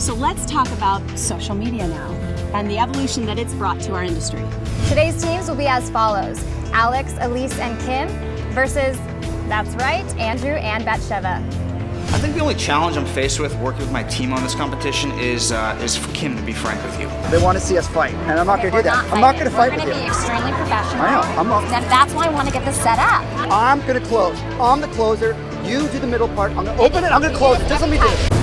So let's talk about social media now and the evolution that it's brought to our industry. Today's teams will be as follows: Alex, Elise, and Kim versus, that's right, Andrew and Batsheva. I think the only challenge I'm faced with working with my team on this competition is for Kim, to be frank with you. They want to see us fight, and I'm not going to do that. I'm not going to fight with you. We're going to be extremely professional. I know. I'm not. That's why I want to get this set up. I'm going to close. I'm the closer. You do the middle part. I'm going to open it. I'm going to close it. Just let me do it.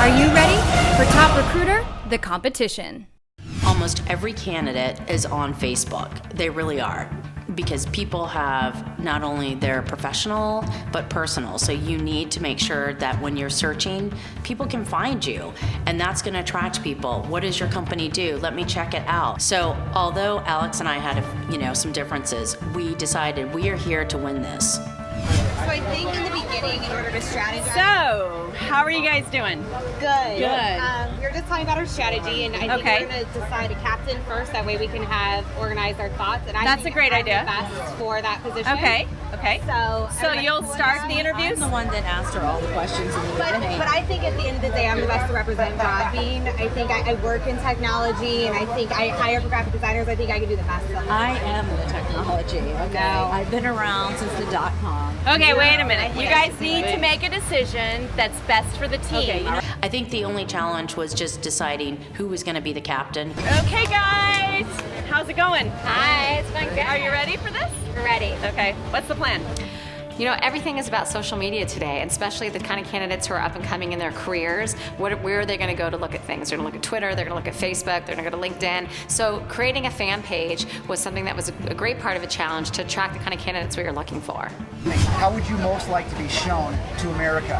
Are you ready for Top Recruiter, the competition? Almost every candidate is on Facebook. They really are. Because people have not only their professional, but personal. So you need to make sure that when you're searching, people can find you. And that's gonna attract people. What does your company do? Let me check it out. So although Alex and I had some differences, we decided we are here to win this. So I think in the beginning, in order to strategize. So, how are you guys doing? Good. Good. We were just talking about our strategy, and I think we're going to decide a captain first. That way we can have organized our thoughts. And That's a great idea. I'm the best for that position. Okay. So everybody- you'll start the interviews? I'm the one that asked her all the questions in the beginning. But I think at the end of the day, I'm the best to represent Podbean. I think I work in technology, and I think I hire for graphic designers. I think I can do the best. I am the technology. Okay. No. I've been around since the .com. Okay, wait a minute. You guys need to make a decision that's best for the team. I think the only challenge was just deciding who was gonna be the captain. Okay, guys. How's it going? Hi, it's going good. Are you ready for this? We're ready. Okay. What's the plan? You know, everything is about social media today, and especially the kind of candidates who are up and coming in their careers. Where are they going to go to look at things? They're going to look at Twitter, they're going to look at Facebook, they're going to go to LinkedIn. So creating a fan page was something that was a great part of a challenge to attract the kind of candidates we were looking for. How would you most like to be shown to America?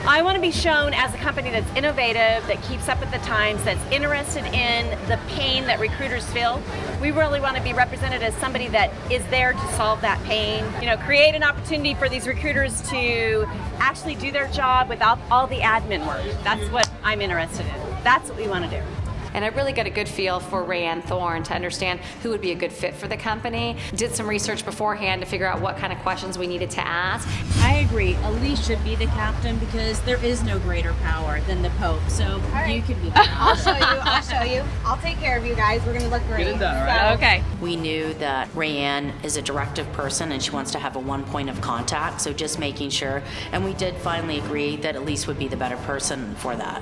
I want to be shown as a company that's innovative, that keeps up with the times, that's interested in the pain that recruiters feel. We really want to be represented as somebody that is there to solve that pain. You know, create an opportunity for these recruiters to actually do their job without all the admin work. That's what I'm interested in. That's what we want to do. And I really got a good feel for Rayanne Thorne to understand who would be a good fit for the company. Did some research beforehand to figure out what kind of questions we needed to ask. I agree. Elise should be the captain because there is no greater power than the Pope. So you could be the captain. I'll show you. I'll take care of you guys. We're going to look great. Get it done, all right? Okay. We knew that Rayanne is a directive person and she wants to have a one point of contact, so just making sure. And we did finally agree that Elise would be the better person for that.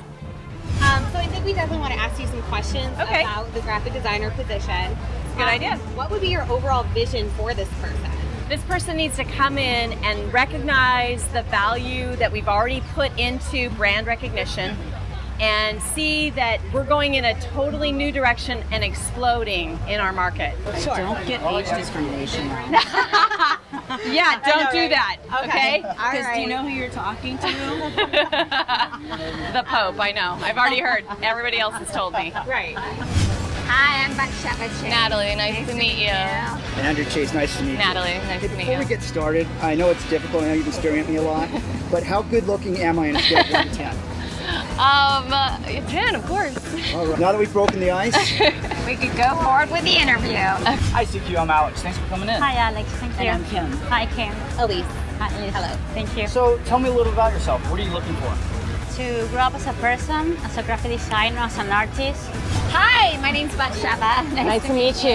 So I think we definitely want to ask you some questions about the graphic designer position. Good idea. What would be your overall vision for this person? This person needs to come in and recognize the value that we've already put into brand recognition and see that we're going in a totally new direction and exploding in our market. Sure. Don't get age discrimination wrong. Yeah, don't do that, okay? Because do you know who you're talking to? The Pope, I know. I've already heard. Everybody else has told me. Right. Hi, I'm Batsheva. Natalie, nice to meet you. Andrew Chase, nice to meet you. Natalie, nice to meet Before we you. get started, I know it's difficult. I know you've been staring at me a lot. But how good looking am I on a scale of 1 to 10? 10, of course. All right. Now that we've broken the ice, We could go forward with the interview. Hi, CQ. I'm Alex. Thanks for coming in. Hi, Alex. Thank you. And I'm Kim. Hi, Kim. Elise. Hi, Elise. Hello. Thank you. So tell me a little about yourself. What are you looking for? To grow up as a person, as a graphic designer, as an artist. Hi, my name's Batsheva. Nice to meet you.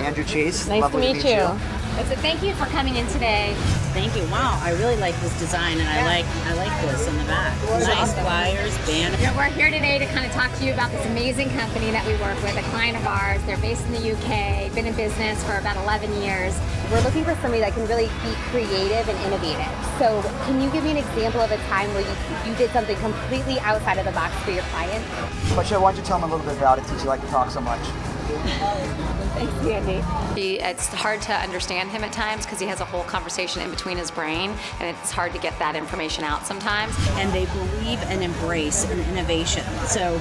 Andrew Chase. Nice to lovely meet you. So thank you for coming in today. Thank you. Wow, I really like this design, and I like this in the back. Nice flyers, banners. We're here today to kind of talk to you about this amazing company that we work with, a client of ours. They're based in the UK, been in business for about 11 years. We're looking for somebody that can really be creative and innovative. So can you give me an example of a time where you did something completely outside of the box for your client? Michelle, why don't you tell them a little bit about it since you like to talk so much? Thanks, Andy. It's hard to understand him at times because he has a whole conversation in between his brain, and it's hard to get that information out sometimes. And they believe and embrace in innovation. So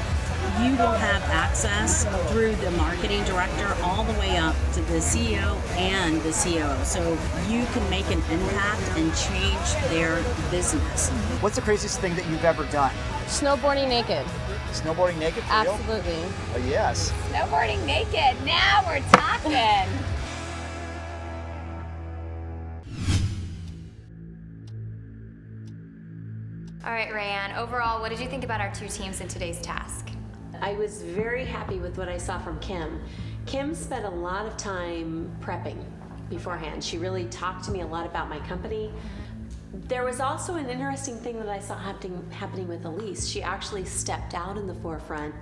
you will have access through the marketing director all the way up to the CEO and the COO. So you can make an impact and change their business. What's the craziest thing that you've ever done? Snowboarding naked. Snowboarding naked for real? Absolutely. Oh, yes. Snowboarding naked. Now we're talking. All right, Rayanne, overall, what did you think about our two teams in today's task? I was very happy with what I saw from Kim. Kim spent a lot of time prepping beforehand. She really talked to me a lot about my company. There was also an interesting thing that I saw happening with Elise. She actually stepped out in the forefront,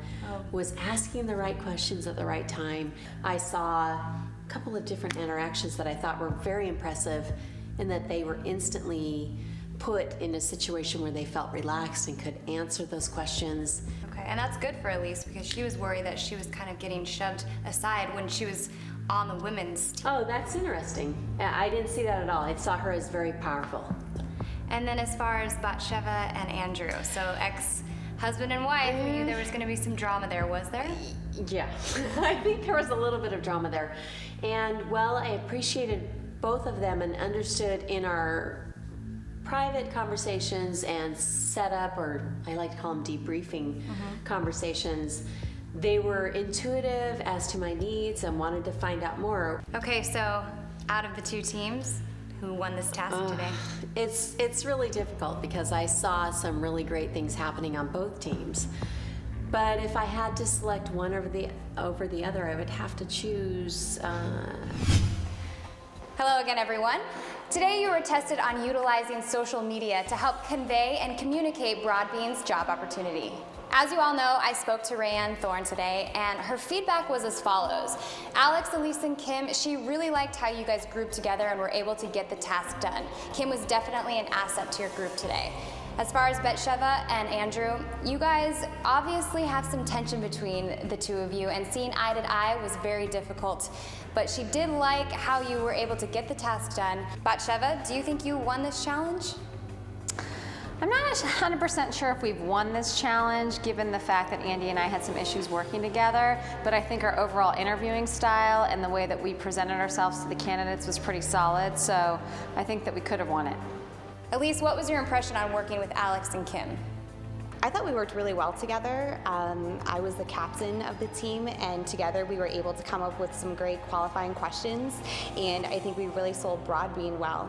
was asking the right questions at the right time. I saw a couple of different interactions that I thought were very impressive, in that they were instantly put in a situation where they felt relaxed and could answer those questions. Okay, and that's good for Elise because she was worried that she was kind of getting shoved aside when she was on the women's team. Oh, that's interesting. I didn't see that at all. I saw her as very powerful. And then as far as Batsheva and Andrew, so ex-husband and wife, we knew there was going to be some drama there, was there? Yeah, I think there was a little bit of drama there. And well, I appreciated both of them and understood in our private conversations and setup, or I like to call them debriefing conversations, they were intuitive as to my needs and wanted to find out more. Okay, so out of the two teams, who won this task today? It's really difficult because I saw some really great things happening on both teams. But if I had to select one over the other, I would have to choose. Hello again, everyone. Today you were tested on utilizing social media to help convey and communicate Broadbean's job opportunity. As you all know, I spoke to Rayanne Thorne today, and her feedback was as follows. Alex, Elise, and Kim, she really liked how you guys grouped together and were able to get the task done. Kim was definitely an asset to your group today. As far as Batsheva and Andrew, you guys obviously have some tension between the two of you, and seeing eye to eye was very difficult. But she did like how you were able to get the task done. Batsheva, do you think you won this challenge? I'm not 100% sure if we've won this challenge, given the fact that Andy and I had some issues working together, but I think our overall interviewing style and the way that we presented ourselves to the candidates was pretty solid, so I think that we could have won it. Elise, what was your impression on working with Alex and Kim? I thought we worked really well together. I was the captain of the team, and together we were able to come up with some great qualifying questions, and I think we really sold Broadbean well.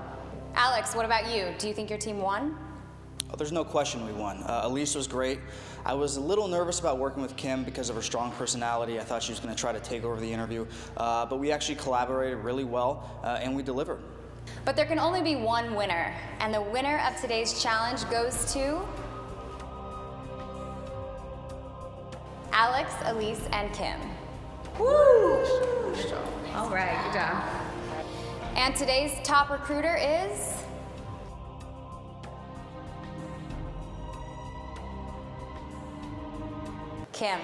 Alex, what about you? Do you think your team won? Oh, there's no question we won. Elise was great. I was a little nervous about working with Kim because of her strong personality. I thought she was going to try to take over the interview, but we actually collaborated really well, and we delivered. But there can only be one winner, and the winner of today's challenge goes to Alex, Elise, and Kim. Woo! All right, good job. And today's top recruiter is Kim.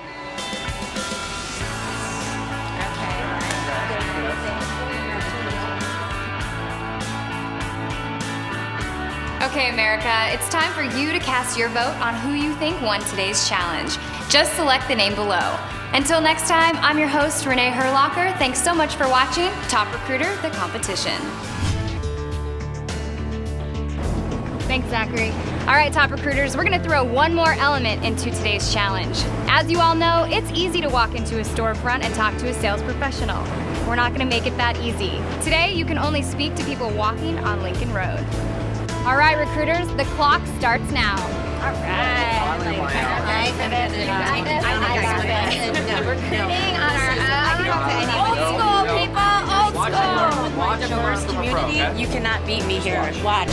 Okay, America, it's time for you to cast your vote on who you think won today's challenge. Just select the name below. Until next time, I'm your host, Renee Herlocker. Thanks so much for watching Top Recruiter, the competition. Thanks, Zachary. All right, top recruiters, we're gonna throw one more element into today's challenge. As you all know, it's easy to walk into a storefront and talk to a sales professional. We're not gonna make it that easy. Today, you can only speak to people walking on Lincoln Road. All right, recruiters, the clock starts now. All right. Recruiting on our own. Old school, people, old school. Watch diverse community. You cannot beat me here. Watch.